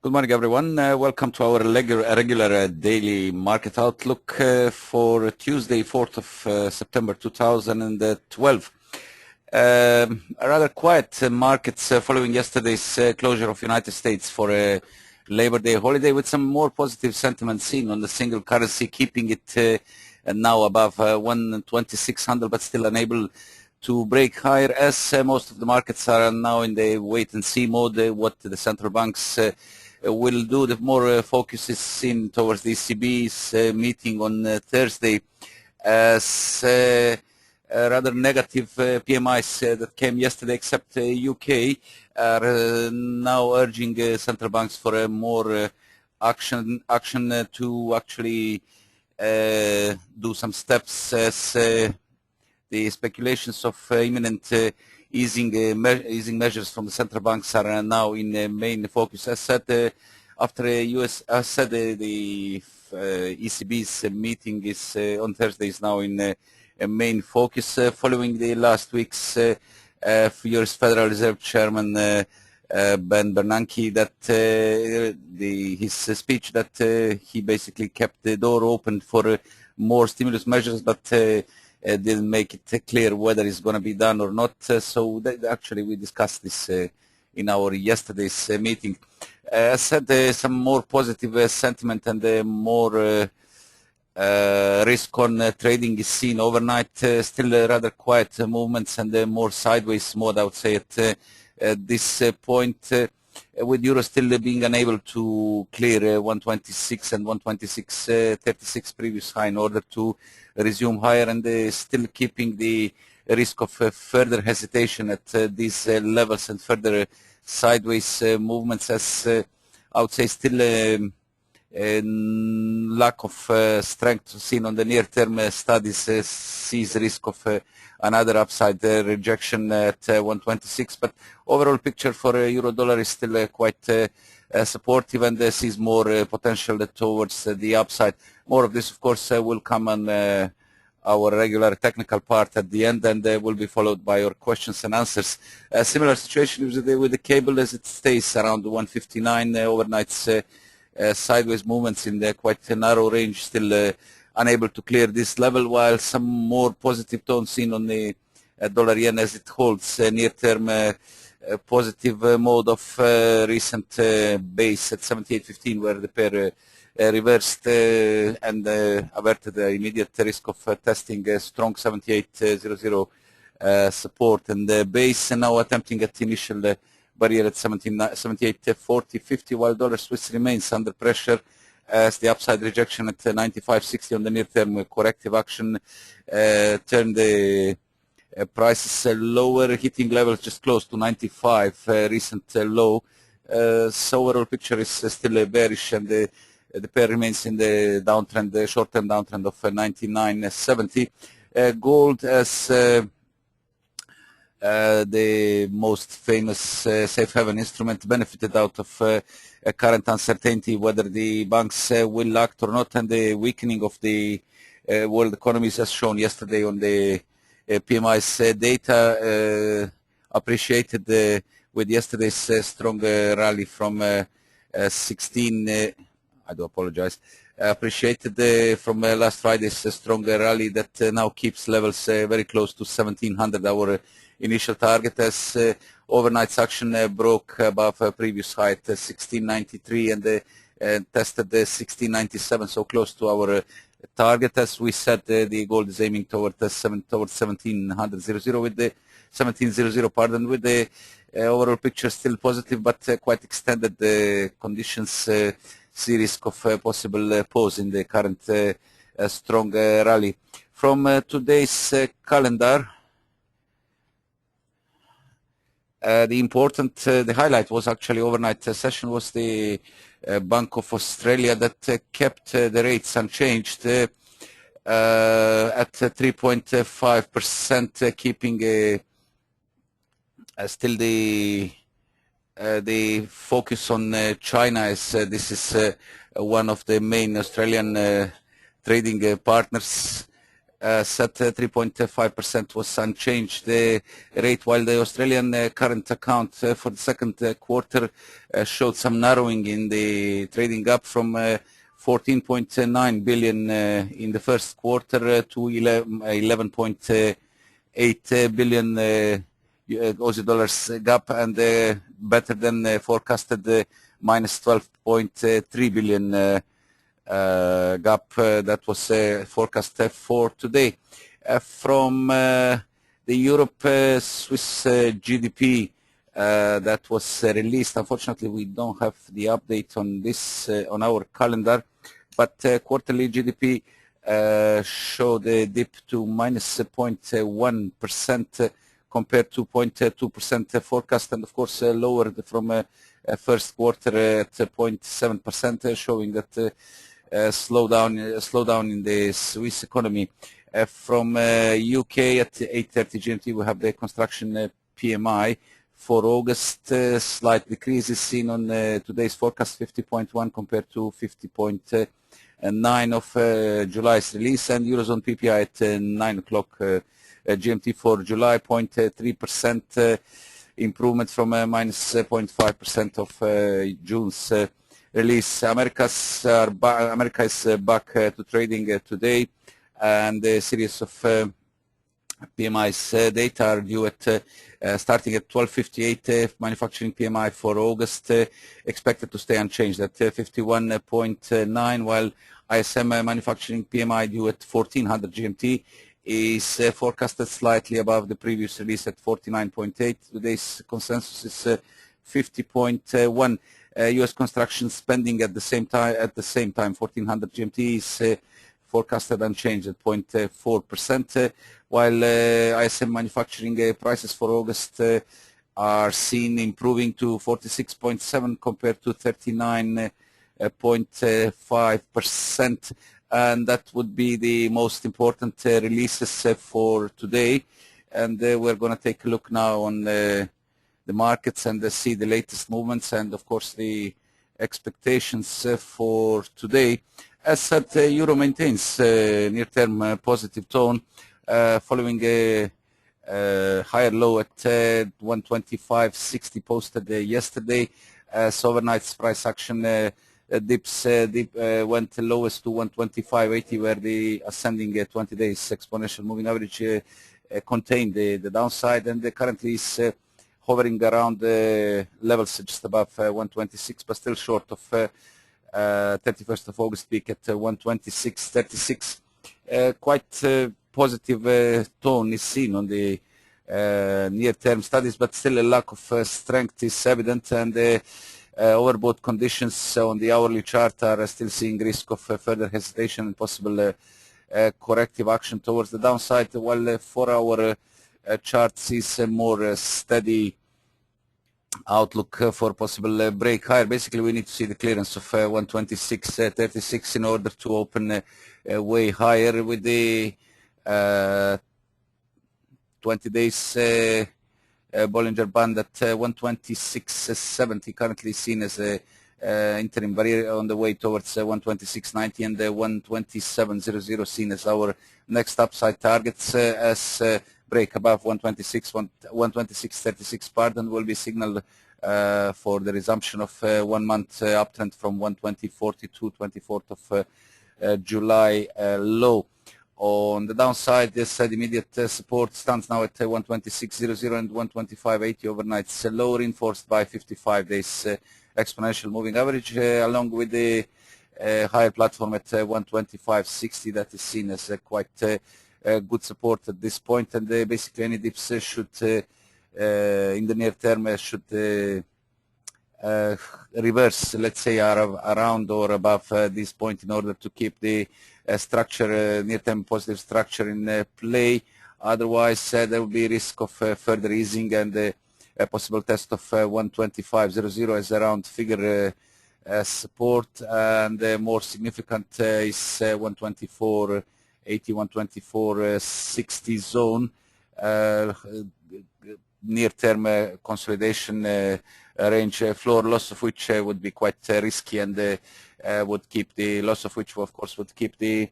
Good morning, everyone. Welcome to our regular daily market outlook for Tuesday, 4th of September 2012. A rather quiet markets following yesterday's closure of United States for a Labor Day holiday, with some more positive sentiment seen on the single currency, keeping it now above 12600, but still unable to break higher, as most of the markets are now in the wait-and-see mode. What the central banks will do. The more focus is seen towards the ECB's meeting on Thursday, as rather negative PMIs that came yesterday, except UK, are now urging central banks for a more action to actually do some steps, as the speculations of imminent easing measures from the central banks are now in main focus. As said, after the ECB's meeting is on Thursday, is now in a main focus, following the last week's US Federal Reserve Chairman Ben Bernanke, that his speech that he basically kept the door open for more stimulus measures, but didn't make it clear whether it's going to be done or not. So actually we discussed this in our yesterday's meeting. As said, some more positive sentiment and more risk on trading is seen overnight. Still rather quiet movements and more sideways mode, I would say, at this point, with euro still being unable to clear 126 and 126.36 previous high in order to resume higher, and still keeping the risk of further hesitation at these levels and further sideways movements, as I would say still lack of strength seen on the near-term studies sees risk of another upside rejection at 126. But overall picture for euro dollar is still quite supportive, and sees more potential towards the upside. More of this, of course, will come on our regular technical part at the end, and will be followed by your questions and answers. A similar situation with the cable, as it stays around 159 overnights. Sideways movements in the quite narrow range, still unable to clear this level, while some more positive tone seen on the dollar yen, as it holds near-term positive mode of recent base at 78.15, where the pair reversed and averted the immediate risk of testing a strong 78.00 support, and the base now attempting at initial barrier at 78.40.50, while dollar Swiss remains under pressure, as the upside rejection at 95.60 on the near-term corrective action turned the prices lower, hitting levels just close to 95, recent low. So overall picture is still bearish, and the pair remains in the downtrend, the short-term downtrend of 99.70. Gold, as the most famous safe haven instrument, benefited out of current uncertainty whether the banks will act or not, and the weakening of the world economies, as shown yesterday on the PMI's data, appreciated with yesterday's strong rally from 16. I do apologize. Appreciated from last Friday's stronger rally that now keeps levels very close to 1700, our initial target, as overnight's action broke above previous high at 1693 and tested the 1697, so close to our target. As we said, the gold is aiming towards 1700 with the 1700, pardon, with the overall picture still positive, but quite extended conditions see risk of possible pause in the current strong rally. From today's calendar, the highlight was actually overnight session was the Bank of Australia, that kept the rates unchanged at 3.5%, keeping still the focus on China, as this is one of the main Australian trading partners. set 3.5% was unchanged rate, while the Australian current account for the second quarter showed some narrowing in the trading up from 14.9 billion in the first quarter to 11.8 billion Aussie dollars gap, and better than forecasted minus 12.3 billion gap that was forecast for today. From the Europe Swiss GDP that was released, unfortunately we don't have the update on this on our calendar, but quarterly GDP showed a dip to minus 0.1% compared to 0.2% forecast, and of course lowered from first quarter at 0.7%, showing that slowdown in the Swiss economy. From UK at 8:30 GMT, we have the construction PMI for August. Slight decrease is seen on today's forecast, 50.1 compared to 50.9 of July's release, and Eurozone PPI at 9 o'clock GMT for July, 0.3% improvement from minus 0.5% of June's release. America is back to trading today, and a series of PMI's data are due at starting at 12:58. Manufacturing PMI for August expected to stay unchanged at 51.9, while ISM manufacturing PMI due at 1400 GMT is forecasted slightly above the previous release at 49.8. Today's consensus is 50.1. U.S. construction spending at the same time 1400 GMT is forecasted unchanged at 0.4%, while ISM manufacturing prices for August are seen improving to 46.7 compared to 39.5%, and that would be the most important releases for today. And we're going to take a look now on the markets and see the latest movements and of course the expectations for today. As said, Euro maintains near-term positive tone following a higher low at 125.60 posted yesterday. So overnight's price action went lowest to 125.80, where the ascending 20 days exponential moving average contained the downside, and currently is hovering around levels just above 126, but still short of 31st of August peak at 126.36. Quite positive tone is seen on the near-term studies, but still a lack of strength is evident, and overbought conditions on the hourly chart are still seeing risk of further hesitation and possible corrective action towards the downside, while 4-hour chart sees a more steady outlook for possible break higher. Basically, we need to see the clearance of 126.36 in order to open way higher, with the 20 days Bollinger Band at 126.70 currently seen as a interim barrier on the way towards 126.90, and 127.00 seen as our next upside targets. As break above 126.36 pardon will be signal for the resumption of 1 month uptrend from 120.42 24th of July low. On the downside, this immediate support stands now at 126.00 and 125.80 overnight low, reinforced by 55 days exponential moving average, along with the higher platform at 125.60 that is seen as quite good support at this point. And basically any dips should in the near term should reverse, let's say, around or above this point, in order to keep the structure, near-term positive structure in play. Otherwise, there will be risk of further easing, and a possible test of 125.00 as a round figure support, and more significant is 124.80, 124.60 zone. Near-term consolidation range floor, loss of which would be quite risky, and would keep the loss of which, of course, would keep the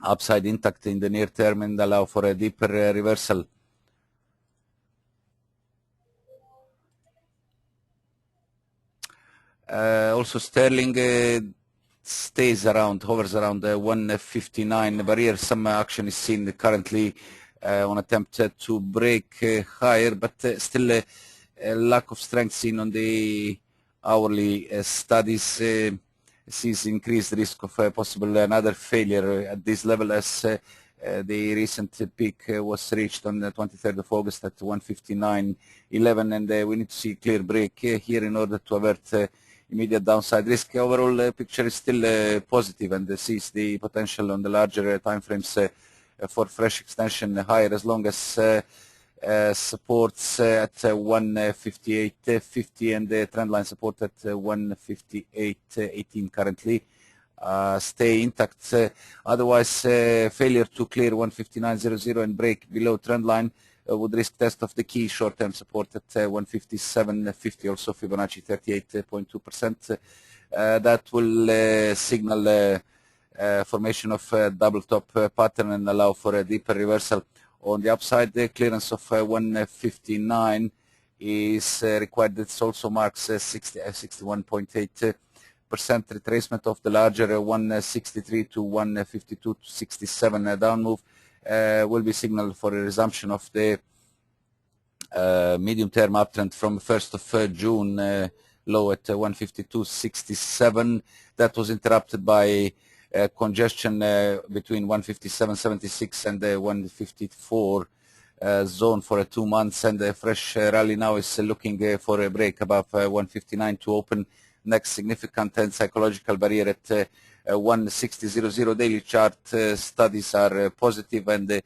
upside intact in the near term and allow for a deeper reversal. Also sterling hovers around the 159 barrier. Some action is seen currently on attempt to break higher, but still a lack of strength seen on the hourly studies sees increased risk of possible another failure at this level, as the recent peak was reached on the 23rd of August at 159.11, and we need to see clear break here in order to avert immediate downside risk. Overall picture is still positive and sees the potential on the larger time frames for fresh extension higher, as long as supports at 158.50 and the trend line support at 158.18 currently stay intact. Otherwise, failure to clear 159.00 and break below trend line would risk test of the key short-term support at 157.50, also Fibonacci 38.2%. That will signal formation of a double top pattern and allow for a deeper reversal. On the upside, the clearance of 159 is required. This also marks 61.8% retracement of the larger 163 to 152 to 67 down move. Will be signal for a resumption of the medium-term uptrend from 1st of June, low at 152.67. That was interrupted by congestion between 157.76 and the 154 zone for 2 months, and a fresh rally now is looking for a break above 159 to open next significant and psychological barrier at 160.00. Daily chart studies are positive and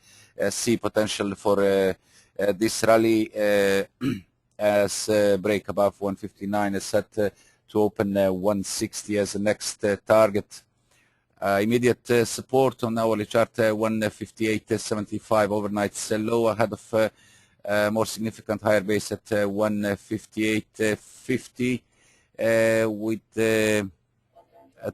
see potential for this rally as break above 159 is set to open 160 as the next target. Immediate support on hourly chart 158.75, overnight low ahead of more significant higher base at 158.50 with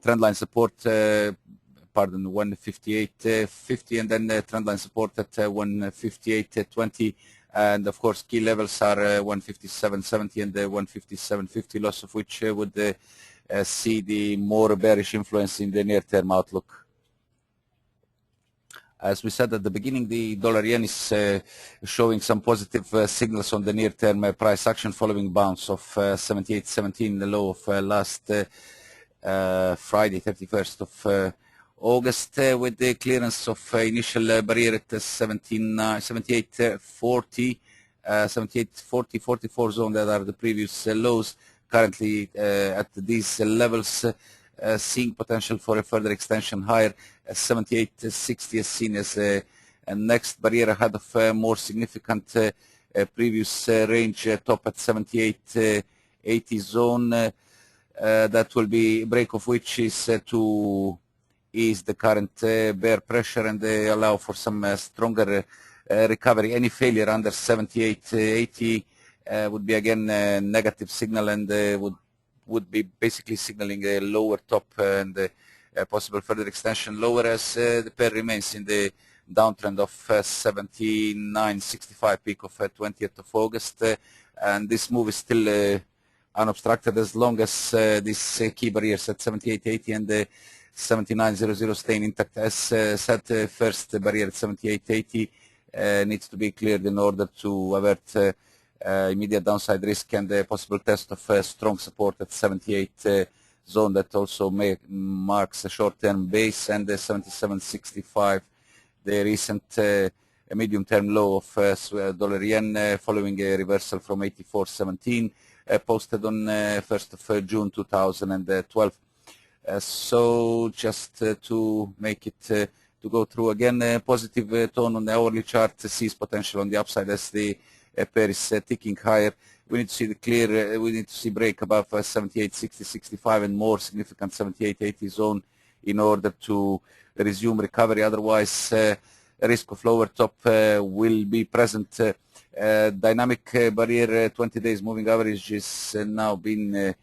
trendline support, 158.50, and then trendline support at 158.20, and of course key levels are 157.70 and 157.50, loss of which would see the more bearish influence in the near-term outlook. As we said at the beginning, the dollar-yen is showing some positive signals on the near-term price action following bounce of 78.17, the low of last Friday, 31st of August, with the clearance of initial barrier at 78.40, 78.40, 44 zone that are the previous lows. Currently at these levels, seeing potential for a further extension higher. 78.60 is seen as a next barrier ahead of more significant previous range top at 78.80 zone. That will be break of which is to ease the current bear pressure and allow for some stronger recovery. Any failure under 78.80 would be again a negative signal and would be basically signaling a lower top and a possible further extension lower, as the pair remains in the downtrend of 79.65, peak of 20th of August, and this move is still unobstructed as long as these key barriers at 78.80 and 79.00 staying intact. As said, first barrier at 78.80 needs to be cleared in order to avert immediate downside risk and a possible test of strong support at 78 zone that also marks a short-term base, and 77.65, the recent medium-term low of dollar-yen following a reversal from 84.17 posted on 1st of June 2012. So just to make it to go through again, positive tone on the hourly chart sees potential on the upside as the pair is ticking higher. We need to see the clear, we need to see break above 78.60, 65 and more significant 78.80 zone in order to resume recovery. Otherwise, risk of lower top will be present. Dynamic barrier 20 days moving average is now been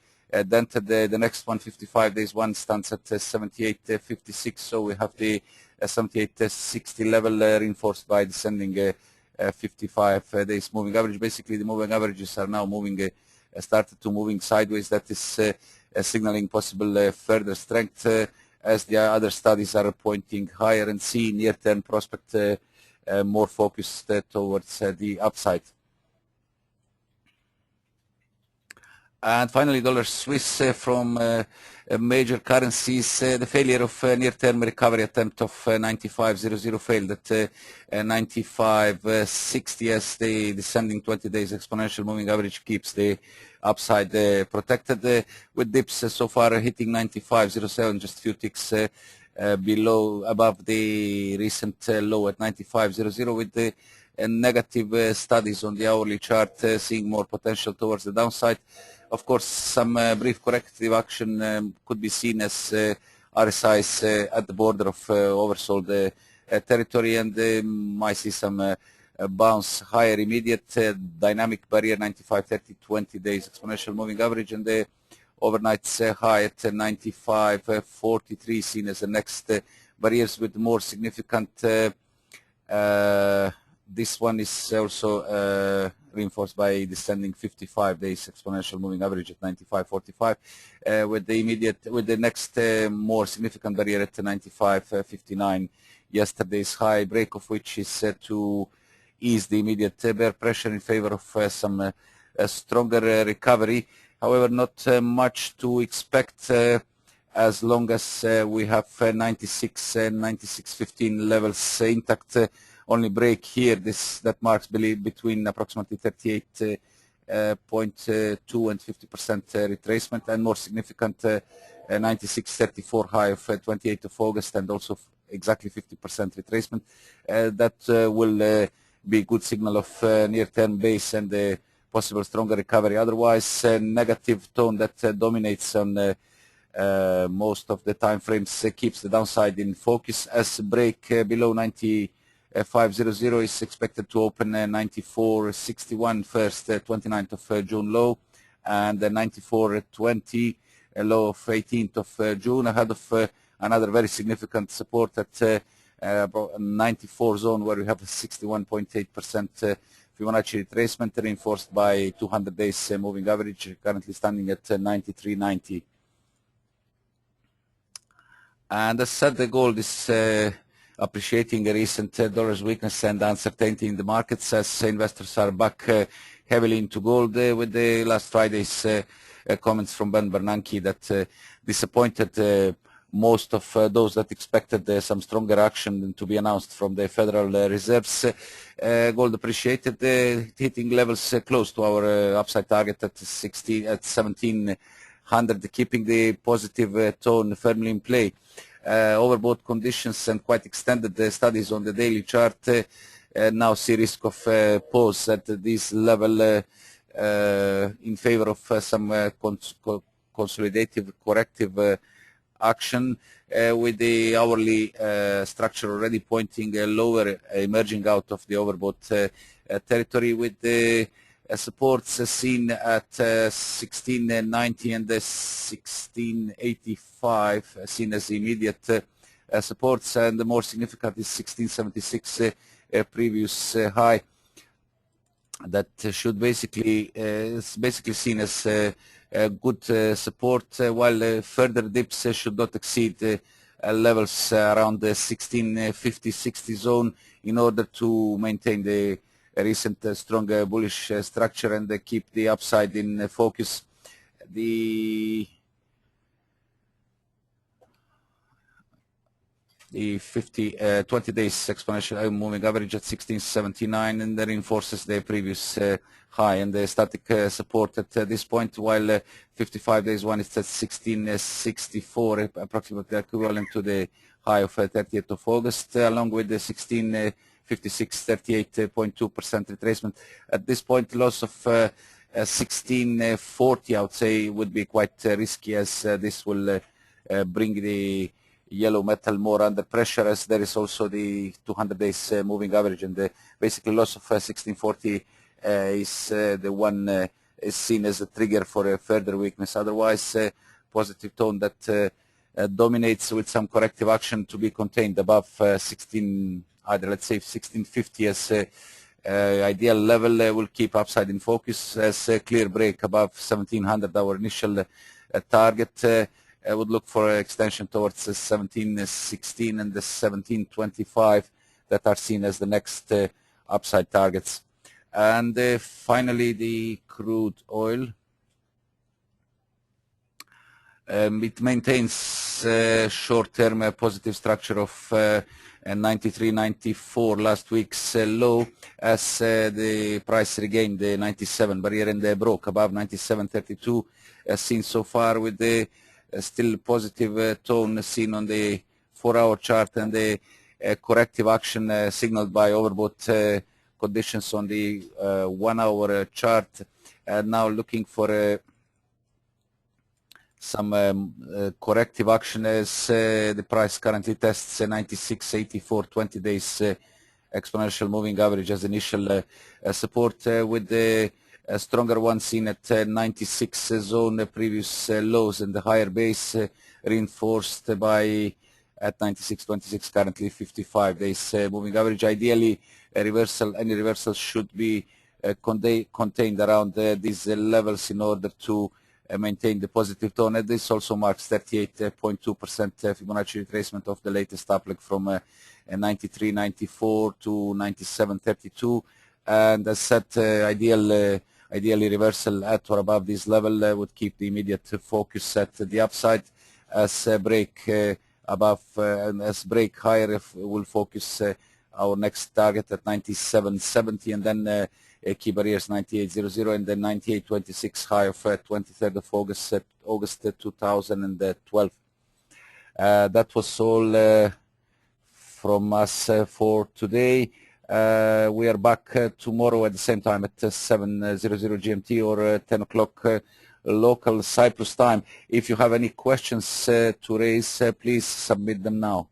dented. The next 155 days one stands at 78.56, so we have the 78.60 level, reinforced by descending 55 days moving average. Basically, the moving averages are now moving, started to moving sideways. That is signaling possible further strength as the other studies are pointing higher, and see near-term prospect more focused towards the upside. And finally, dollar Swiss from major currencies. The failure of near-term recovery attempt of 95.00 failed at 95.60 as the descending 20 days exponential moving average keeps the upside protected, with dips so far hitting 95.07, just a few ticks above the recent low at 95.00, with the negative studies on the hourly chart seeing more potential towards the downside. Of course, some brief corrective action could be seen as RSIs at the border of oversold territory, and might see some bounce higher. Immediate dynamic barrier 95.30 20 days exponential moving average, and the overnight high at 95.43 seen as the next barriers with more significant. This one is also reinforced by descending 55 days exponential moving average at 95.45, with the next more significant barrier at 95.59. Yesterday's high break of which is set to ease the immediate bear pressure in favor of some stronger recovery. However, not much to expect as long as we have 96 and 96.15 levels intact. Only break here that marks between approximately 38.2 and 50% retracement, and more significant 96.34 high of 28th of August, and also exactly 50% retracement. That will be a good signal of near-term base and possible stronger recovery. Otherwise, negative tone that dominates on most of the time frames keeps the downside in focus, as break below 95.00 is expected to open 94.61 first, 29th of June low, and 94.20 low of 18th of June, ahead of another very significant support at 94 zone, where we have a 61.8% Fibonacci retracement, reinforced by 200 days moving average, currently standing at 93.90. And as said, the gold is appreciating a recent dollar's weakness and uncertainty in the markets, as investors are back heavily into gold, with the last Friday's comments from Ben Bernanke that disappointed most of those that expected some stronger action to be announced from the Federal Reserves. Gold appreciated, hitting levels close to our upside target at 1700, keeping the positive tone firmly in play. Overbought conditions and quite extended studies on the daily chart now see risk of pause at this level in favor of some consolidative corrective action, with the hourly structure already pointing lower, emerging out of the overbought territory, with the supports seen at 1690 and 1685 seen as immediate supports, and the more significant is 1676 previous high. That should basically is basically seen as good support, while further dips should not exceed levels around the 1650-60 zone in order to maintain the recent strong bullish structure and keep the upside in focus. The 20 days exponential moving average at 1679, and that reinforces the previous high and the static support at this point, while 55 days one is at 1664, approximately equivalent to the high of 30th of August, along with the 1656, 38.2% retracement. At this point, loss of 1640, I would say, would be quite risky, as this will bring the yellow metal more under pressure, as there is also the 200 days moving average, and basically loss of 1640 is the one is seen as a trigger for a further weakness. Otherwise, positive tone that dominates with some corrective action to be contained above 16, either let's say 1650 as ideal level. Will keep upside in focus as a clear break above 1700, our initial target. I would look for an extension towards 1716 and the 1725 that are seen as the next upside targets. And finally, the crude oil. It maintains short-term positive structure of 93.94 last week's low, as the price regained the 97 barrier and broke above 97.32 as seen so far, with the still positive tone seen on the 4-hour chart and the corrective action signaled by overbought conditions on the 1-hour chart. Now looking for some corrective action as the price currently tests 96.84 20 days exponential moving average as initial support, with the stronger one seen at 96 zone previous lows, and the higher base reinforced by at 96.26 currently 55 days moving average. Ideally, a reversal, any reversal should be contained around these levels in order to maintain the positive tone. And this also marks 38.2% Fibonacci retracement of the latest uplift from 93.94 to 97.32. And as said, ideally reversal at or above this level would keep the immediate focus at the upside. As break above and as break higher, will focus our next target at 97.70, and then key barriers 98.00 and then 98.26 high of 23rd of August 2012. That was all from us for today. We are back tomorrow at the same time at 7:00 GMT or 10 o'clock local Cyprus time. If you have any questions to raise, please submit them now.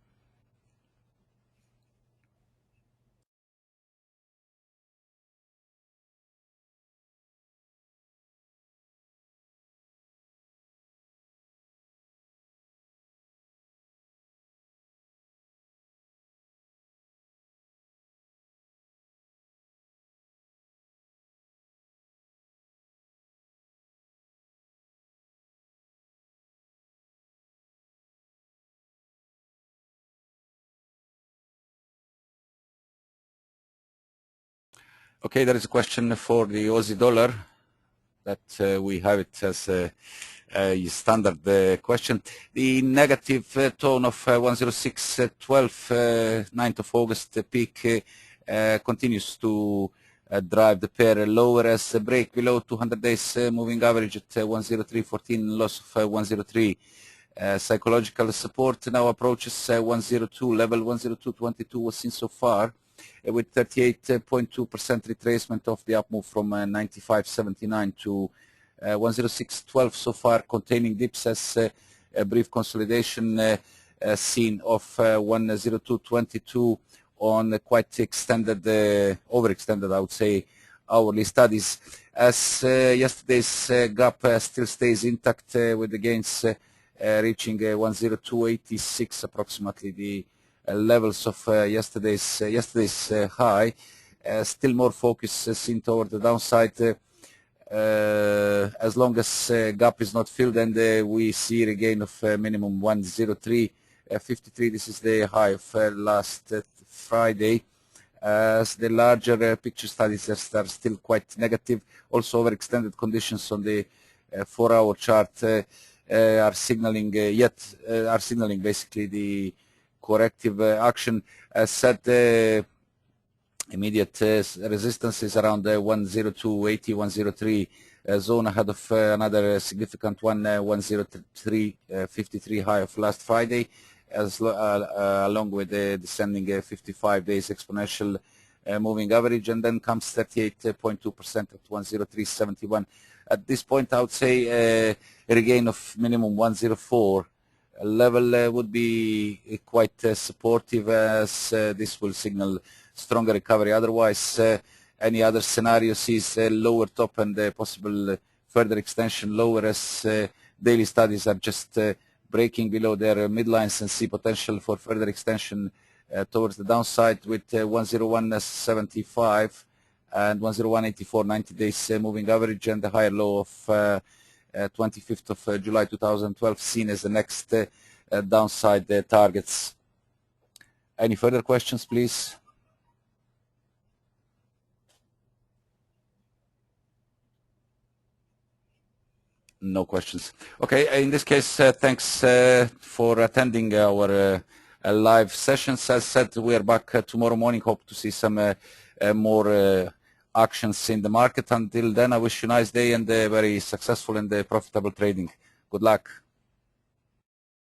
Okay, there is a question for the Aussie dollar that we have it as a standard question. The negative tone of 106.12 9th of August peak continues to drive the pair lower, as a break below 200 days moving average at 103.14, loss of 103. Psychological support now approaches 102 level. 102.22 was seen so far, with 38.2% retracement of the up move from 95.79 to 106.12 so far, containing dips as a brief consolidation seen of 102.22 on quite extended, overextended, I would say, hourly studies. As yesterday's gap still stays intact, with the gains reaching 102.86 approximately, the levels of yesterday's high. Still more focus seen toward the downside. As long as gap is not filled, and we see regain of minimum 103.53. This is the high of last Friday. As the larger picture studies are still quite negative. Also, overextended conditions on the 4-hour chart are signaling basically the corrective action. As said, immediate resistance is around 102.80, 103 zone, ahead of another significant one, 103.53 high of last Friday, as along with the descending 55 days exponential moving average, and then comes 38.2% at 103.71. At this point, I would say a regain of minimum 104 level would be quite supportive, as this will signal stronger recovery. Otherwise, any other scenario sees a lower top and possible further extension lower, as daily studies are just breaking below their midlines and see potential for further extension towards the downside with 101.75 and 101.84 90 days moving average, and the higher low of 25th of July 2012 seen as the next downside targets. Any further questions, please? No questions. Okay, in this case, thanks for attending our live sessions. As said, we are back tomorrow morning. Hope to see some more actions in the market. Until then, I wish you a nice day and very successful and profitable trading. Good luck.